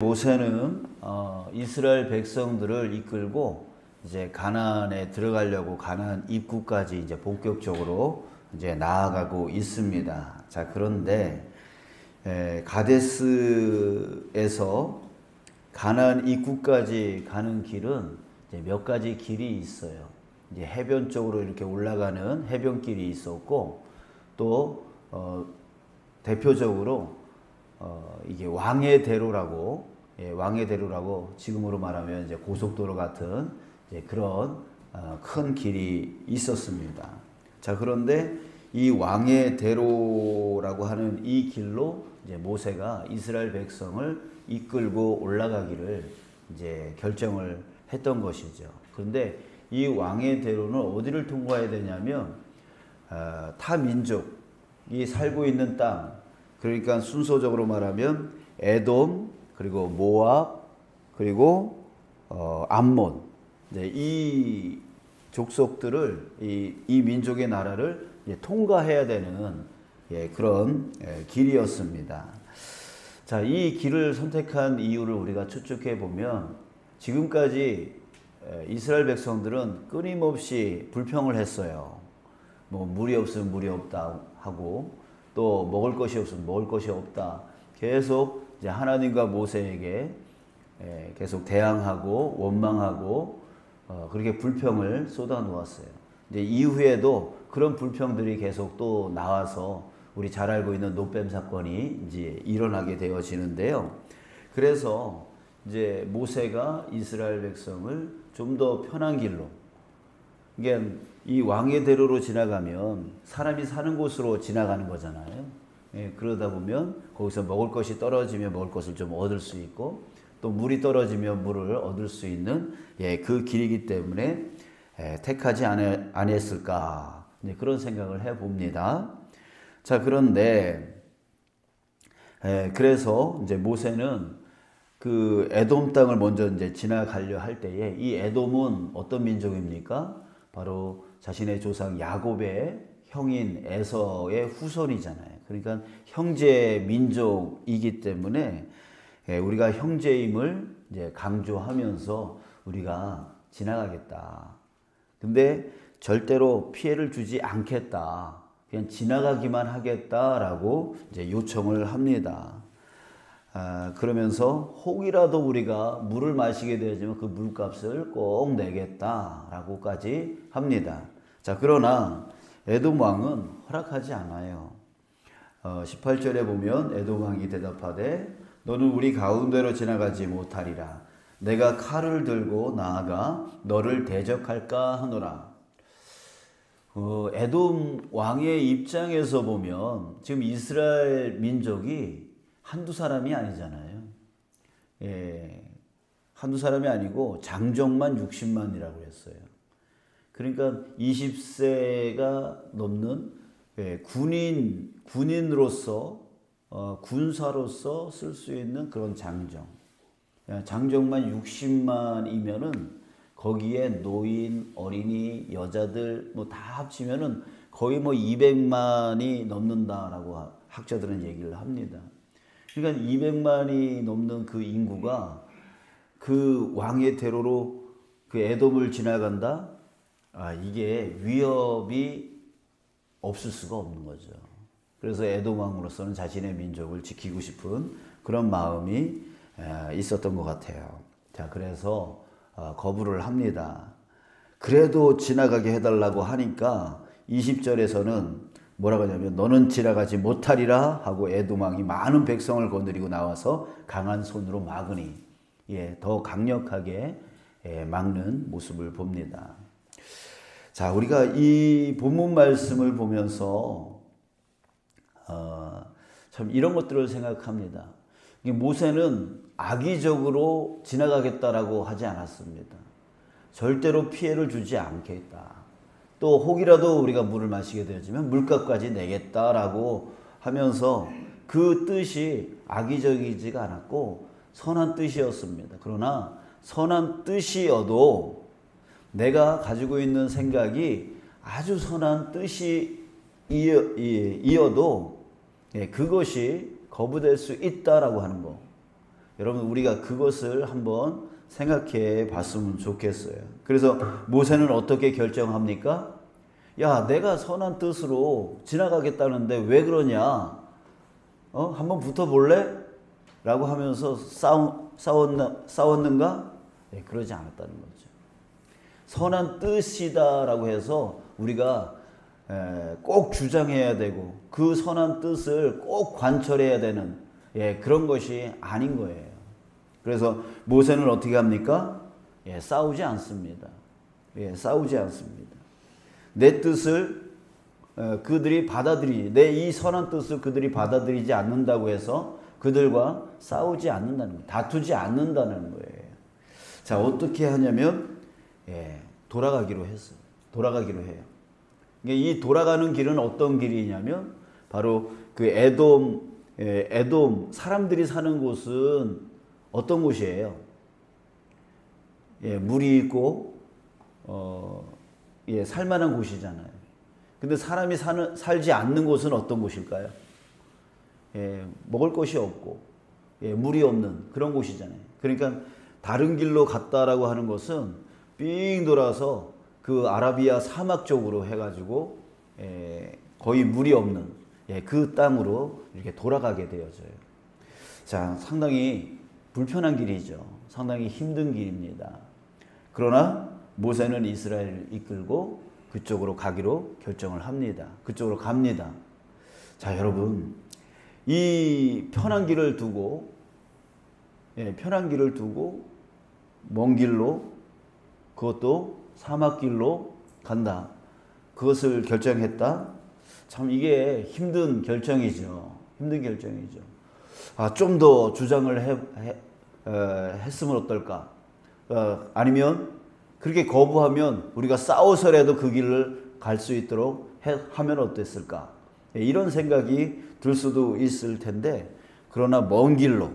모세는 이스라엘 백성들을 이끌고 이제 가나안에 들어가려고 가나안 입구까지 이제 본격적으로 이제 나아가고 있습니다. 자, 그런데 가데스에서 가나안 입구까지 가는 길은 이제 몇 가지 길이 있어요. 이제 해변 쪽으로 이렇게 올라가는 해변길이 있었고, 또 대표적으로 이게 왕의 대로라고, 왕의 대로라고 지금으로 말하면 이제 고속도로 같은 이제 그런 큰 길이 있었습니다. 자, 그런데 이 왕의 대로라고 하는 이 길로 이제 모세가 이스라엘 백성을 이끌고 올라가기를 이제 결정을 했던 것이죠. 그런데 이 왕의 대로는 어디를 통과해야 되냐면 타 민족이 살고 있는 땅, 그러니까 순서적으로 말하면 에돔, 그리고 모압, 그리고 암몬, 이 족속들을 이 민족의 나라를 통과해야 되는 그런 길이었습니다. 자, 이 길을 선택한 이유를 우리가 추측해 보면, 지금까지 이스라엘 백성들은 끊임없이 불평을 했어요. 뭐 물이 없으면 물이 없다 하고, 또 먹을 것이 없으면 먹을 것이 없다. 계속 이제 하나님과 모세에게 계속 대항하고 원망하고 그렇게 불평을 쏟아 놓았어요. 이제 이후에도 그런 불평들이 계속 또 나와서 우리 잘 알고 있는 노뱀 사건이 이제 일어나게 되어지는데요. 그래서 이제 모세가 이스라엘 백성을 좀 더 편한 길로, 이게 이 왕의 대로로 지나가면 사람이 사는 곳으로 지나가는 거잖아요. 그러다 보면 거기서 먹을 것이 떨어지면 먹을 것을 좀 얻을 수 있고, 또 물이 떨어지면 물을 얻을 수 있는 그 길이기 때문에 택하지 않았을까, 그런 생각을 해봅니다. 자, 그런데 그래서 이제 모세는 그 에돔 땅을 먼저 이제 지나가려 할 때에, 이 에돔은 어떤 민족입니까? 바로 자신의 조상 야곱의 형인 에서의 후손이잖아요. 그러니까 형제 민족이기 때문에 우리가 형제임을 이제 강조하면서 우리가 지나가겠다. 근데 절대로 피해를 주지 않겠다. 그냥 지나가기만 하겠다라고 이제 요청을 합니다. 그러면서 혹이라도 우리가 물을 마시게 되지만 그 물값을 꼭 내겠다라고까지 합니다. 자, 그러나 에돔 왕은 허락하지 않아요. 18절에 보면 에돔 왕이 대답하되 너는 우리 가운데로 지나가지 못하리라. 내가 칼을 들고 나아가 너를 대적할까 하노라. 에돔 왕의 입장에서 보면 지금 이스라엘 민족이 한두 사람이 아니잖아요. 한두 사람이 아니고 장정만 60만이라고 했어요. 그러니까 20세가 넘는 군인으로서 군사로서 쓸 수 있는 그런 장정만 60만이면은 거기에 노인, 어린이, 여자들 뭐 다 합치면은 거의 뭐 200만이 넘는다라고 학자들은 얘기를 합니다. 그러니까 200만이 넘는 그 인구가 그 왕의 대로로 그 에돔을 지나간다? 이게 위협이 없을 수가 없는 거죠. 그래서 에돔 왕으로서는 자신의 민족을 지키고 싶은 그런 마음이 있었던 것 같아요. 자, 그래서 거부를 합니다. 그래도 지나가게 해달라고 하니까 20절에서는 뭐라고 하냐면 너는 지나가지 못하리라 하고 에돔 왕이 많은 백성을 거느리고 나와서 강한 손으로 막으니, 더 강력하게 막는 모습을 봅니다. 자, 우리가 이 본문 말씀을 보면서 참 이런 것들을 생각합니다. 모세는 악의적으로 지나가겠다라고 하지 않았습니다. 절대로 피해를 주지 않겠다. 또 혹이라도 우리가 물을 마시게 되어지면 물값까지 내겠다라고 하면서 그 뜻이 악의적이지가 않았고 선한 뜻이었습니다. 그러나 선한 뜻이어도 내가 가지고 있는 생각이 아주 선한 뜻이어도 그것이 거부될 수 있다라고 하는 거. 여러분 우리가 그것을 한번 생각해 봤으면 좋겠어요. 그래서 모세는 어떻게 결정합니까? 야, 내가 선한 뜻으로 지나가겠다는데 왜 그러냐? 한번 붙어볼래? 라고 하면서 싸웠는가? 네, 그러지 않았다는 거죠. 선한 뜻이다라고 해서 우리가 꼭 주장해야 되고 그 선한 뜻을 꼭 관철해야 되는 그런 것이 아닌 거예요. 그래서 모세는 어떻게 합니까? 싸우지 않습니다. 싸우지 않습니다. 내 뜻을 그들이 내 이 선한 뜻을 그들이 받아들이지 않는다고 해서 그들과 싸우지 않는다는 거예요. 다투지 않는다는 거예요. 자, 어떻게 하냐면 돌아가기로 했어요. 돌아가기로 해요. 이 돌아가는 길은 어떤 길이냐면 바로 그 에돔 사람들이 사는 곳은 어떤 곳이에요? 물이 있고 살만한 곳이잖아요. 근데 사람이 살지 않는 곳은 어떤 곳일까요? 먹을 것이 없고 물이 없는 그런 곳이잖아요. 그러니까 다른 길로 갔다라고 하는 것은 삥 돌아서 그 아라비아 사막 쪽으로 해가지고 거의 물이 없는 그 땅으로 이렇게 돌아가게 되어져요. 자, 상당히 불편한 길이죠. 상당히 힘든 길입니다. 그러나 모세는 이스라엘을 이끌고 그쪽으로 가기로 결정을 합니다. 그쪽으로 갑니다. 자, 여러분, 이 편한 길을 두고 먼 길로, 그것도 사막길로 간다. 그것을 결정했다. 참 이게 힘든 결정이죠. 힘든 결정이죠. 좀 더 주장을 했으면 어떨까? 아니면 그렇게 거부하면 우리가 싸워서라도 그 길을 갈 수 있도록 하면 어땠을까? 이런 생각이 들 수도 있을 텐데, 그러나 먼 길로,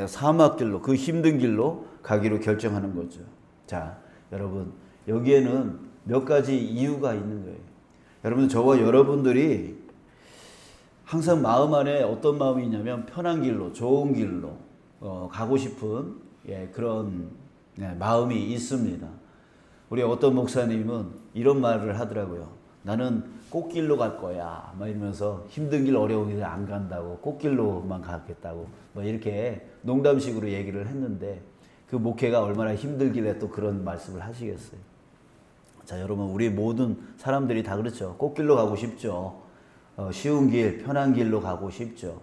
사막길로, 그 힘든 길로 가기로 결정하는 거죠. 자, 여러분, 여기에는 몇 가지 이유가 있는 거예요. 여러분, 저와 여러분들이 항상 마음 안에 어떤 마음이 있냐면 편한 길로, 좋은 길로 가고 싶은 그런 마음이 있습니다. 우리 어떤 목사님은 이런 말을 하더라고요. 나는 꽃길로 갈 거야. 막 이러면서 힘든 길, 어려운 길 안 간다고, 꽃길로만 가겠다고, 뭐 이렇게 농담식으로 얘기를 했는데 그 목회가 얼마나 힘들길래 또 그런 말씀을 하시겠어요. 자, 여러분, 우리 모든 사람들이 다 그렇죠. 꽃길로 가고 싶죠. 쉬운 길, 편한 길로 가고 싶죠.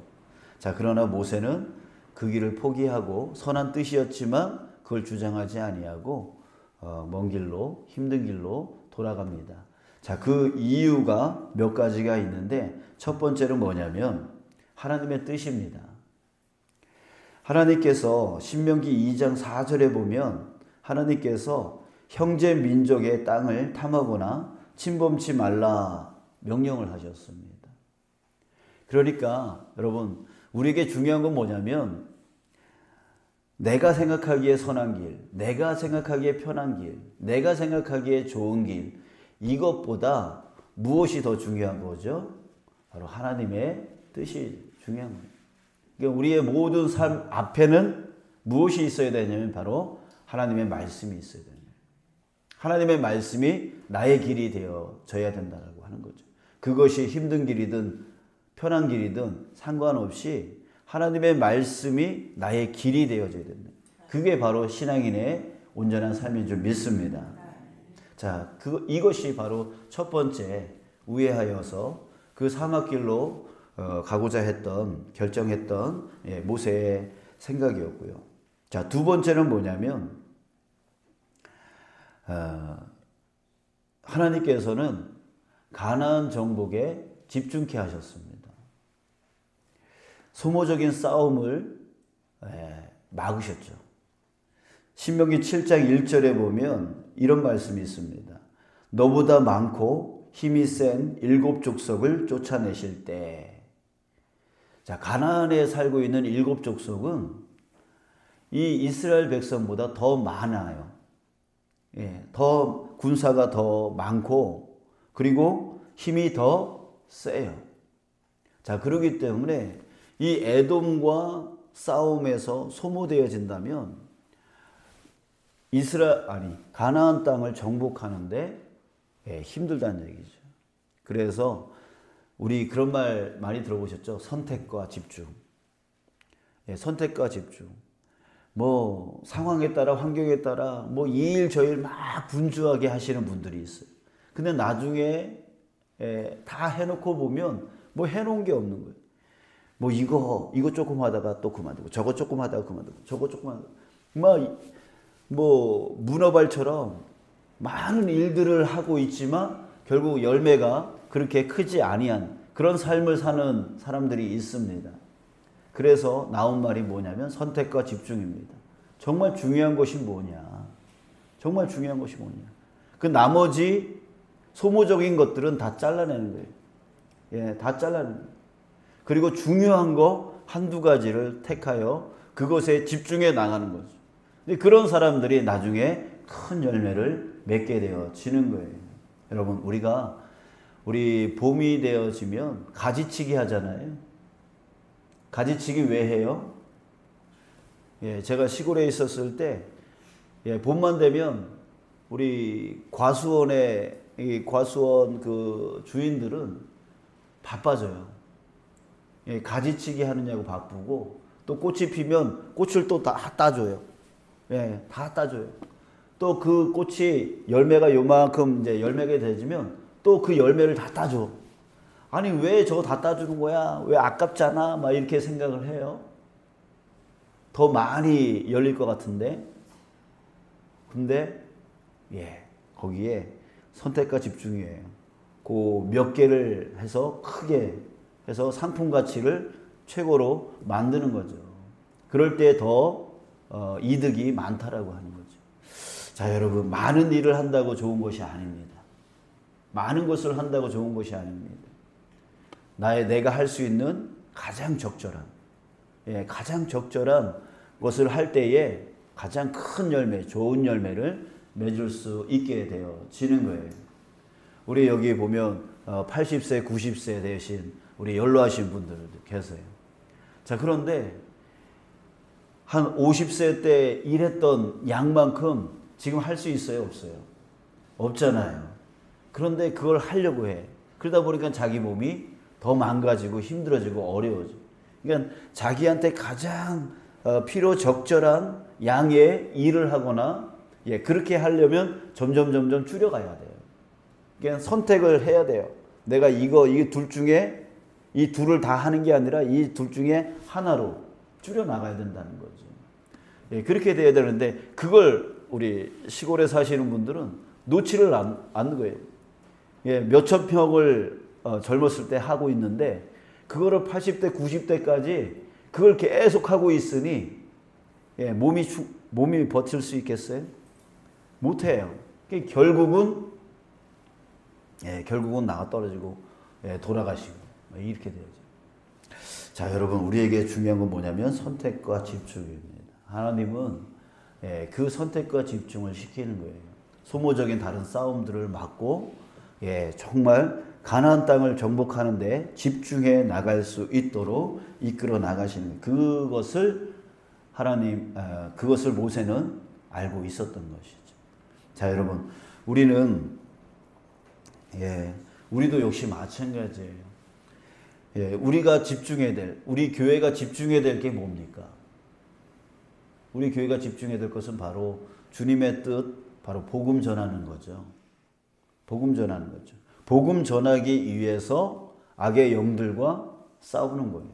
자, 그러나 모세는 그 길을 포기하고 선한 뜻이었지만 그걸 주장하지 아니하고 먼 길로, 힘든 길로 돌아갑니다. 자, 그 이유가 몇 가지가 있는데 첫 번째는 뭐냐면 하나님의 뜻입니다. 하나님께서 신명기 2장 4절에 보면 하나님께서 형제 민족의 땅을 탐하거나 침범치 말라 명령을 하셨습니다. 그러니까 여러분, 우리에게 중요한 건 뭐냐면 내가 생각하기에 선한 길, 내가 생각하기에 편한 길, 내가 생각하기에 좋은 길, 이것보다 무엇이 더 중요한 거죠? 바로 하나님의 뜻이 중요한 거예요. 그러니까 우리의 모든 삶 앞에는 무엇이 있어야 되냐면 바로 하나님의 말씀이 있어야 돼요. 하나님의 말씀이 나의 길이 되어져야 된다고 하는 거죠. 그것이 힘든 길이든 편한 길이든 상관없이 하나님의 말씀이 나의 길이 되어져야 된다. 그게 바로 신앙인의 온전한 삶인 줄 믿습니다. 자, 이것이 바로 첫 번째 우회하여서 그 사막길로 가고자 결정했던 모세의 생각이었고요. 자, 두 번째는 뭐냐면 하나님께서는 가나안 정복에 집중케 하셨습니다. 소모적인 싸움을 막으셨죠. 신명기 7장 1절에 보면 이런 말씀이 있습니다. 너보다 많고 힘이 센 7 족속을 쫓아내실 때. 자, 가나안에 살고 있는 7 족속은 이 이스라엘 백성보다 더 많아요. 더 군사가 더 많고 그리고 힘이 더 세요. 자, 그렇기 때문에 이 에돔과 싸움에서 소모되어진다면 가나안 땅을 정복하는데 힘들다는 얘기죠. 그래서 우리 그런 말 많이 들어보셨죠? 선택과 집중. 선택과 집중. 뭐 상황에 따라 환경에 따라 뭐 이 일 저 일 막 분주하게 하시는 분들이 있어요. 근데 나중에 다 해놓고 보면 뭐 해놓은 게 없는 거예요. 뭐 이거 조금 하다가 또 그만두고 저거 조금 하다가 그만두고 저거 조금 하다가 뭐 문어발처럼 많은 일들을 하고 있지만 결국 열매가 그렇게 크지 아니한 그런 삶을 사는 사람들이 있습니다. 그래서 나온 말이 뭐냐면 선택과 집중입니다. 정말 중요한 것이 뭐냐? 정말 중요한 것이 뭐냐? 그 나머지 소모적인 것들은 다 잘라내는 거예요. 다 잘라내는 거예요. 그리고 중요한 거 한두 가지를 택하여 그것에 집중해 나가는 거죠. 근데 그런 사람들이 나중에 큰 열매를 맺게 되어지는 거예요. 여러분, 우리 봄이 되어지면 가지치기 하잖아요. 가지치기 왜 해요? 제가 시골에 있었을 때 봄만 되면 우리 과수원 그 주인들은 바빠져요. 가지치기 하느냐고 바쁘고 또 꽃이 피면 꽃을 또 다 따줘요. 다 따줘요. 또 그 꽃이 열매가 요만큼 이제 열매가 되지면 또 그 열매를 다 따줘. 아니 왜 저거 다 따주는 거야? 왜 아깝잖아? 막 이렇게 생각을 해요. 더 많이 열릴 것 같은데. 근데 거기에 선택과 집중이에요. 그 몇 개를 해서 크게 해서 상품 가치를 최고로 만드는 거죠. 그럴 때 더 이득이 많다라고 하는 거죠. 자, 여러분, 많은 일을 한다고 좋은 것이 아닙니다. 많은 것을 한다고 좋은 것이 아닙니다. 내가 할 수 있는 가장 적절한 것을 할 때에 가장 큰 열매, 좋은 열매를 맺을 수 있게 되어지는 거예요. 우리 여기 보면 80세, 90세 되신 우리 연로하신 분들도 계세요. 자, 그런데 한 50세 때 일했던 양만큼 지금 할 수 있어요, 없어요? 없잖아요. 그런데 그걸 하려고 해. 그러다 보니까 자기 몸이 더 망가지고 힘들어지고 어려워져. 그러니까 자기한테 가장 필요 적절한 양의 일을 하거나 그렇게 하려면 점점 줄여가야 돼요. 그러니까 선택을 해야 돼요. 내가 이 둘 중에 이 둘을 다 하는 게 아니라 이 둘 중에 하나로 줄여 나가야 된다는 거죠. 그렇게 돼야 되는데 그걸 우리 시골에 사시는 분들은 놓지를 않는 거예요. 몇천 평을 젊었을 때 하고 있는데 그거를 80대, 90대까지 그걸 계속 하고 있으니 몸이 버틸 수 있겠어요? 못해요. 결국은 나가 떨어지고 돌아가시고 이렇게 되죠. 자, 여러분, 우리에게 중요한 건 뭐냐면 선택과 집중입니다. 하나님은 그 선택과 집중을 시키는 거예요. 소모적인 다른 싸움들을 막고 정말 가나안 땅을 정복하는데 집중해 나갈 수 있도록 이끌어 나가시는 그것을 그것을 모세는 알고 있었던 것이죠. 자, 여러분, 우리도 역시 마찬가지예요. 우리가 집중해야 될, 우리 교회가 집중해야 될 게 뭡니까? 우리 교회가 집중해야 될 것은 바로 주님의 뜻, 바로 복음 전하는 거죠. 복음 전하는 거죠. 복음 전하기 위해서 악의 영들과 싸우는 거예요.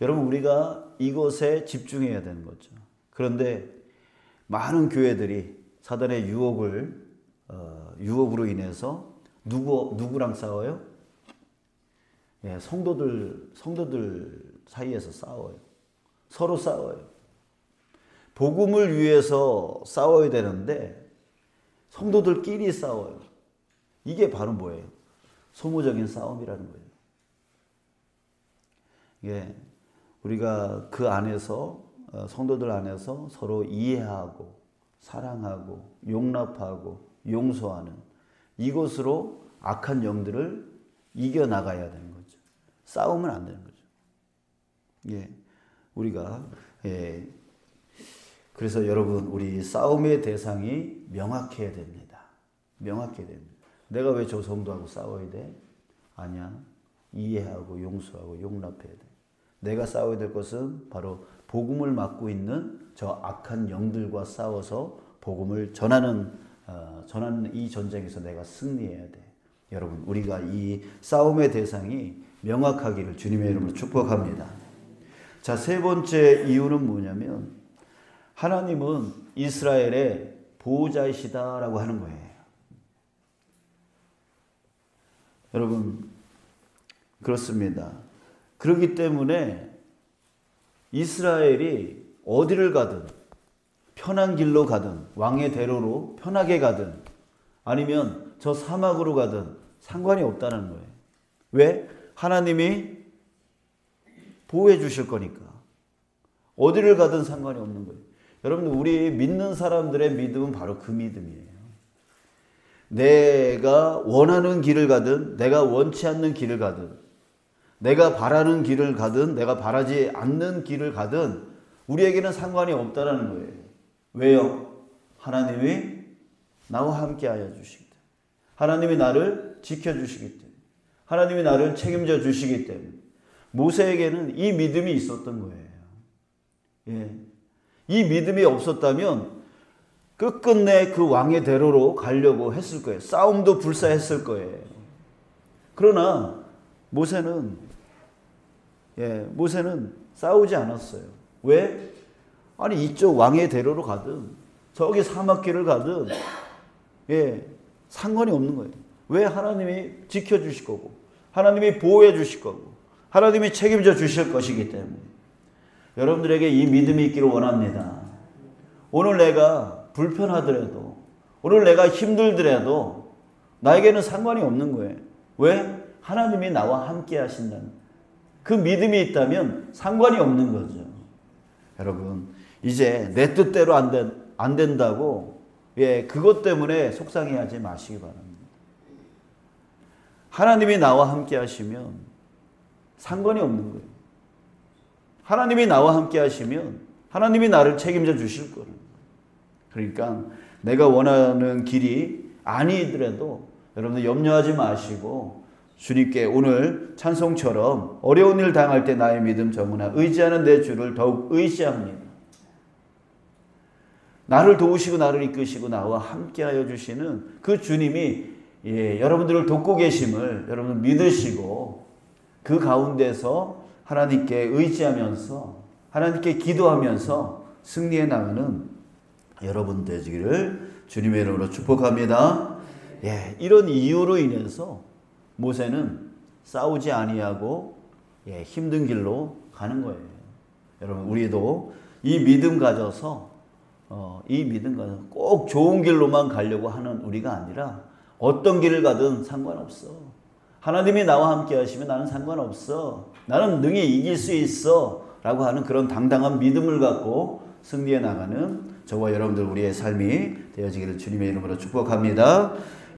여러분, 우리가 이것에 집중해야 되는 거죠. 그런데 많은 교회들이 사단의 유혹으로 인해서 누구랑 싸워요? 성도들 사이에서 싸워요. 서로 싸워요. 복음을 위해서 싸워야 되는데 성도들끼리 싸워요. 이게 바로 뭐예요? 소모적인 싸움이라는 거예요. 우리가 그 안에서 성도들 안에서 서로 이해하고 사랑하고 용납하고 용서하는 이것으로 악한 영들을 이겨나가야 되는 거죠. 싸우면 안 되는 거죠. 우리가 그래서 여러분 우리 싸움의 대상이 명확해야 됩니다. 명확해야 됩니다. 내가 왜 저 성도하고 싸워야 돼? 아니야. 이해하고 용서하고 용납해야 돼. 내가 싸워야 될 것은 바로 복음을 맡고 있는 저 악한 영들과 싸워서 복음을 전하는 이 전쟁에서 내가 승리해야 돼. 여러분 우리가 이 싸움의 대상이 명확하기를 주님의 이름으로 축복합니다. 자, 세 번째 이유는 뭐냐면 하나님은 이스라엘의 보호자이시다라고 하는 거예요. 여러분 그렇습니다. 그렇기 때문에 이스라엘이 어디를 가든 편한 길로 가든 왕의 대로로 편하게 가든 아니면 저 사막으로 가든 상관이 없다는 거예요. 왜? 하나님이 보호해 주실 거니까. 어디를 가든 상관이 없는 거예요. 여러분들 우리 믿는 사람들의 믿음은 바로 그 믿음이에요. 내가 원하는 길을 가든 내가 원치 않는 길을 가든 내가 바라는 길을 가든 내가 바라지 않는 길을 가든 우리에게는 상관이 없다는 거예요. 왜요? 하나님이 나와 함께 하여 주시기 때문에 하나님이 나를 지켜주시기 때문에 하나님이 나를 책임져 주시기 때문에 모세에게는 이 믿음이 있었던 거예요. 예. 이 믿음이 없었다면 끝끝내 그 왕의 대로로 가려고 했을 거예요. 싸움도 불사했을 거예요. 그러나 모세는 싸우지 않았어요. 왜? 아니 이쪽 왕의 대로로 가든 저기 사막길을 가든 상관이 없는 거예요. 왜? 하나님이 지켜주실 거고 하나님이 보호해 주실 거고 하나님이 책임져 주실 것이기 때문에 여러분들에게 이 믿음이 있기를 원합니다. 오늘 내가 불편하더라도 오늘 내가 힘들더라도 나에게는 상관이 없는 거예요. 왜? 하나님이 나와 함께 하신다는 그 믿음이 있다면 상관이 없는 거죠. 여러분 이제 내 뜻대로 안 된다고 그것 때문에 속상해하지 마시기 바랍니다. 하나님이 나와 함께 하시면 상관이 없는 거예요. 하나님이 나와 함께 하시면 하나님이 나를 책임져 주실 거예요. 그러니까 내가 원하는 길이 아니더라도 여러분들 염려하지 마시고 주님께 오늘 찬송처럼 어려운 일 당할 때 나의 믿음 저무나 의지하는 내 주를 더욱 의지합니다. 나를 도우시고 나를 이끄시고 나와 함께하여 주시는 그 주님이 여러분들을 돕고 계심을 여러분 믿으시고 그 가운데서 하나님께 의지하면서 하나님께 기도하면서 승리해 나가는 여러분 되시기를 주님의 이름으로 축복합니다. 이런 이유로 인해서 모세는 싸우지 아니하고 힘든 길로 가는 거예요. 여러분 우리도 이 믿음 가져서 꼭 좋은 길로만 가려고 하는 우리가 아니라 어떤 길을 가든 상관없어. 하나님이 나와 함께 하시면 나는 상관없어. 나는 능히 이길 수 있어. 라고 하는 그런 당당한 믿음을 갖고 승리해 나가는 저와 여러분들 우리의 삶이 되어지기를 주님의 이름으로 축복합니다.